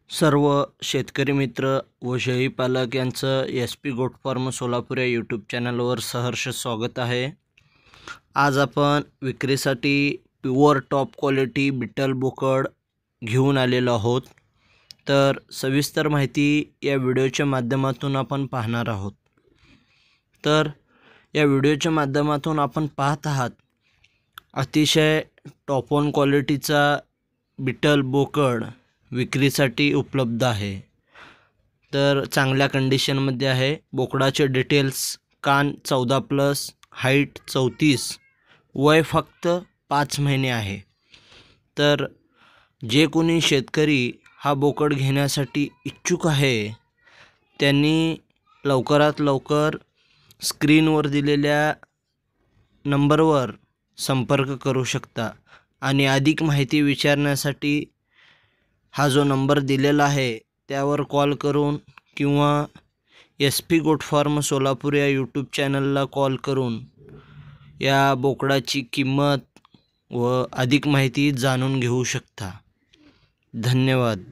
सर्व शेतकरी मित्र व शेळी पालक यांचं SP गोट फार्म सोलापूर या यूट्यूब चॅनलवर सहर्ष स्वागत आहे। आज आपण विक्रीसाठी प्युअर टॉप क्वालिटी बिटल बोकड घेऊन आलेलो आहोत। तर सविस्तर माहिती या व्हिडिओच्या माध्यमातून आपण पाहणार आहोत। तर या व्हिडिओच्या माध्यमातून आपण पाहत आहात अतिशय टॉप वन क्वालिटीचा बिटल बोकड विक्रीसाठी उपलब्ध आहे। तर चांगल्या कंडिशनमध्ये आहे। बोकडाचे डिटेल्स कान 14+, हाईट 34, वय फक्त 5 महिने आहे। तर जे कोणी शेतकरी हा बोकड घेण्यासाठी इच्छुक आहे त्यांनी लवकरात लवकर स्क्रीनवर दिलेल्या नंबरवर संपर्क करू शकता आणि अधिक माहिती विचारण्यासाठी हा जो नंबर दिलेला आहे त्यावर कॉल करून किंवा SP गोट फार्म सोलापूर या यूट्यूब चॅनलला कॉल करून या बोकडाची किंमत व अधिक माहिती जाणून घेऊ शकता। धन्यवाद।